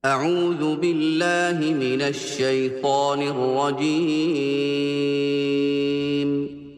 أعوذ بالله من الشيطان الرجيم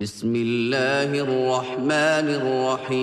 بسم الله الرحمن الرحيم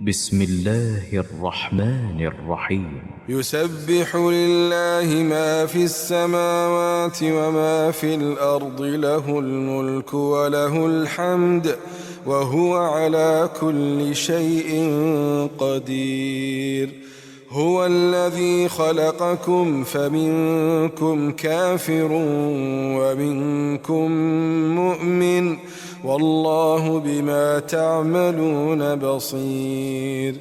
بسم الله الرحمن الرحيم يسبح لله ما في السماوات وما في الأرض له الملك وله الحمد وهو على كل شيء قدير. هو الذي خلقكم فمنكم كافر ومنكم مؤمن والله بما تعملون بصير.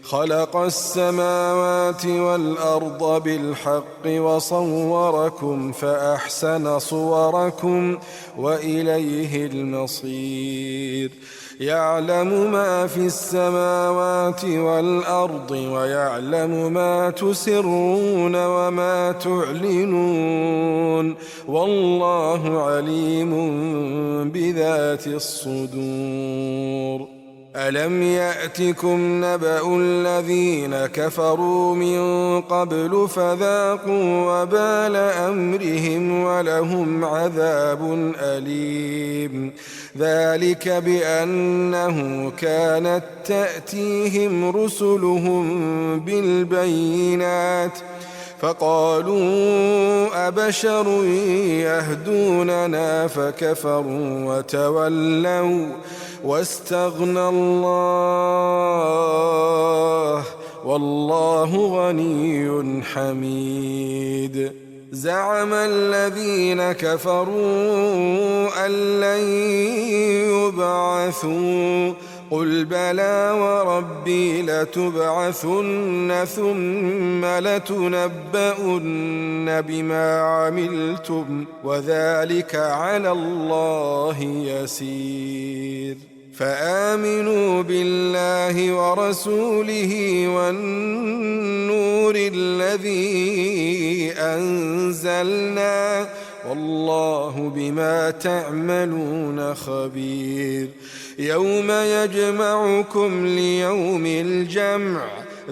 خلق السماوات والأرض بالحق وصوركم فأحسن صوركم وإليه المصير. يعلم ما في السماوات والأرض ويعلم ما تسرون وما تعلنون والله عليم بذات الصدور. ألم يأتكم نبأ الذين كفروا من قبل فذاقوا وبال أمرهم ولهم عذاب أليم. ذلك بأنه كانت تأتيهم رسلهم بالبينات فقالوا أبشر يهدوننا فكفروا وتولوا واستغنى الله والله غني حميد. زعم الذين كفروا أن لن يبعثوا قل بلى وربي لتبعثن ثم لتنبؤن بما عملتم وذلك على الله يسير. فآمنوا بالله ورسوله والنور الذي أنزلنا والله بما تعملون خبير. يوم يجمعكم ليوم الجمع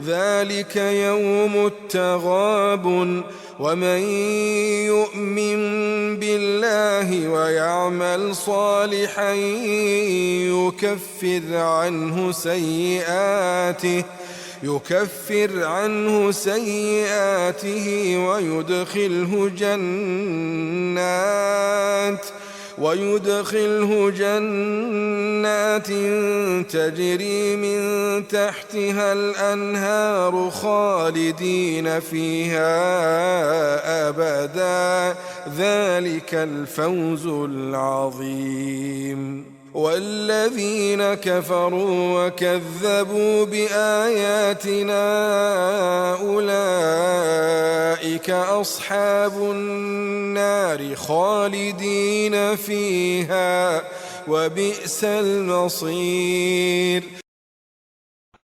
ذلك يوم التغابن. ومن يؤمن بالله ويعمل صالحا يكفر عنه سيئاته ويدخله جنات تجري من تحتها الأنهار خالدين فيها أبدا ذلك الفوز العظيم. والذين كفروا وكذبوا بآياتنا أولئك أصحاب النار خالدين فيها وبئس المصير.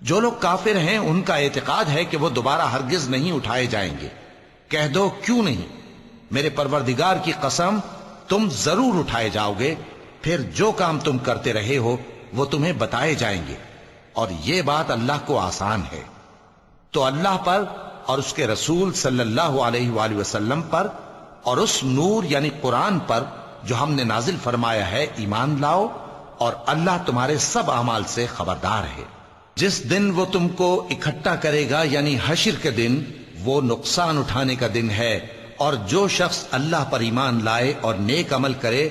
جو لوگ کافر ہیں ان کا اعتقاد ہے کہ وہ دوبارہ ہرگز نہیں اٹھائے جائیں گے۔ کہہ دو کیوں نہیں، میرے پروردگار کی قسم تم ضرور اٹھائے جاؤ گے، پھر جو کام تم کرتے رہے ہو وہ تمہیں بتائے جائیں گے، اور یہ بات اللہ کو آسان ہے۔ تو اللہ پر اور اس کے رسول صلی اللہ علیہ وآلہ وسلم پر اور اس نور یعنی قرآن پر جو ہم نے نازل فرمایا ہے ایمان لاؤ، اور اللہ تمہارے سب اعمال سے خبردار ہے۔ جس دن وہ تم کو اکٹھا کرے گا یعنی حشر کے دن، وہ نقصان اٹھانے کا دن ہے، اور جو شخص اللہ پر ایمان لائے اور نیک عمل کرے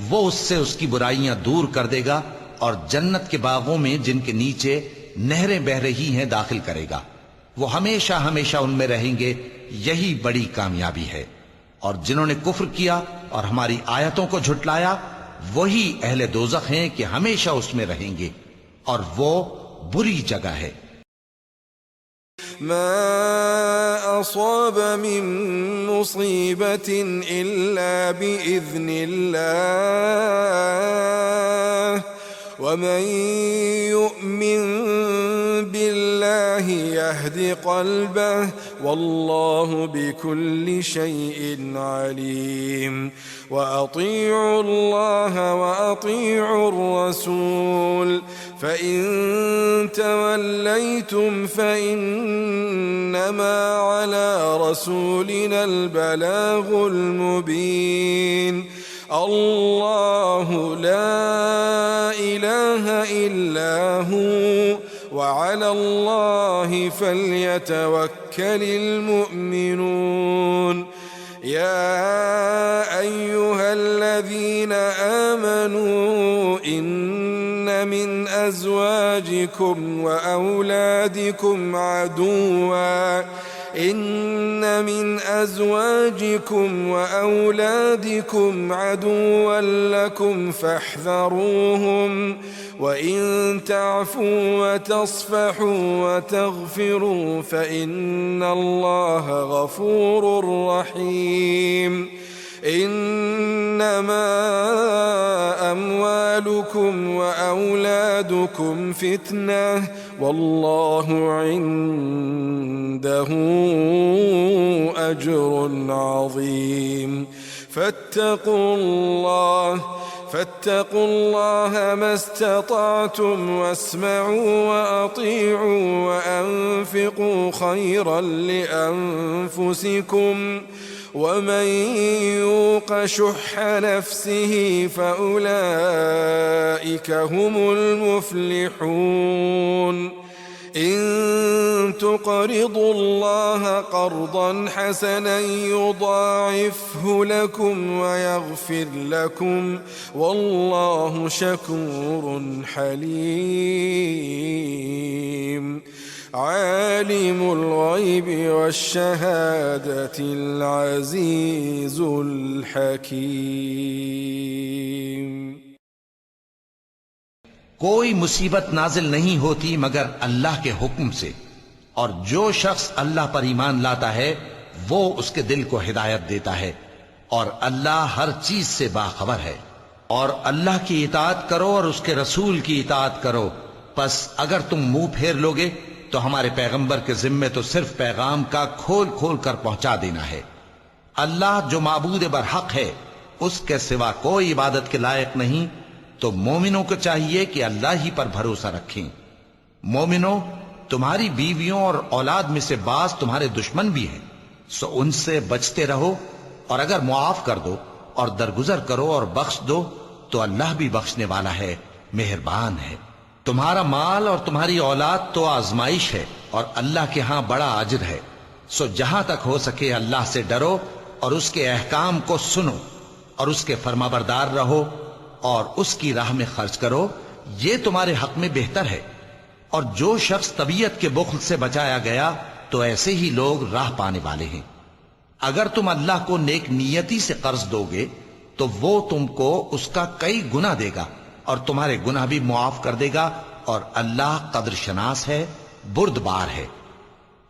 وہ اس سے اس کی برائیاں دور کر دے گا، اور جنت کے باغوں میں جن کے نیچے نہریں بہ رہی ہیں داخل کرے گا، وہ ہمیشہ ہمیشہ ان میں رہیں گے، یہی بڑی کامیابی ہے۔ اور جنہوں نے کفر کیا اور ہماری آیتوں کو جھٹلایا وہی اہل دوزخ ہیں کہ ہمیشہ اس میں رہیں گے، اور وہ بری جگہ ہے۔ ما أصاب من مصيبة إلا بإذن الله ومن يؤمن بالله يهد قلبه والله بكل شيء عليم وأطيعوا الله وأطيعوا الرسول فإن توليتم فإنما على رسولنا البلاغ المبين الله لا إله إلا هو وعلى الله فليتوكل المؤمنون يا أيها الذين آمنوا إن من أزواجكم وأولادكم عدوا لكم فاحذروهم وإن تعفوا وتصفحوا وتغفروا فإن الله غفور رحيم إنما أموالكم وأولادكم فتنة والله عنده أجر عظيم فاتقوا الله ما استطعتم واسمعوا وأطيعوا وأنفقوا خيرا لأنفسكم ومن يوق شح نفسه فأولئك هم المفلحون إن تقرضوا الله قرضا حسنا يضاعفه لكم ويغفر لكم والله شكور حليم عالم الغيب والشهادة العزيز الحكيم کوئی مصیبت نازل نہیں ہوتی مگر اللہ کے حکم سے، اور جو شخص اللہ پر ایمان لاتا ہے وہ اس کے دل کو ہدایت دیتا ہے، اور اللہ ہر چیز سے باخبر ہے۔ اور اللہ کی اطاعت کرو اور اس کے رسول کی اطاعت کرو، پس اگر تم منہ پھیر لوگے تو ہمارے پیغمبر کے ذمے تو صرف پیغام کا کھول کھول کر پہنچا دینا ہے۔ اللہ جو معبود برحق ہے اس کے سوا کوئی عبادت کے لائق نہیں، تو مومنوں کو چاہیے کہ اللہ ہی پر بھروسہ رکھیں۔ مومنوں، تمہاری بیویوں اور اولاد میں سے بعض تمہارے دشمن بھی ہیں، سو ان سے بچتے رہو، اور اگر معاف کر دو اور درگزر کرو اور بخش دو تو اللہ بھی بخشنے والا ہے، مہربان ہے۔ تمہارا مال اور تمہاری اولاد تو آزمائش ہے، اور اللہ کے ہاں بڑا اجر ہے، سو جہاں تک ہو سکے اللہ سے ڈرو اور اس کے احکام کو سنو اور اس کے فرمانبردار رہو اور اس کی راہ میں خرچ کرو، یہ تمہارے حق میں بہتر ہے۔ اور جو شخص طبیعت کے بخل سے بچایا گیا تو ایسے ہی لوگ راہ پانے والے ہیں۔ اگر تم اللہ کو نیک نیتی سے قرض دو گے تو وہ تم کو اس کا کئی گنا دے گا اور تمہارے گناہ بھی معاف کر دے گا، اور اللہ قدر شناس ہے، بردبار ہے،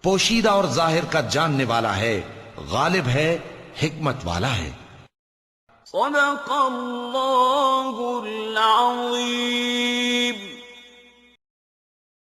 پوشیدہ اور ظاہر کا جاننے والا ہے، غالب ہے، حکمت والا ہے۔ صدق اللہ العظیم۔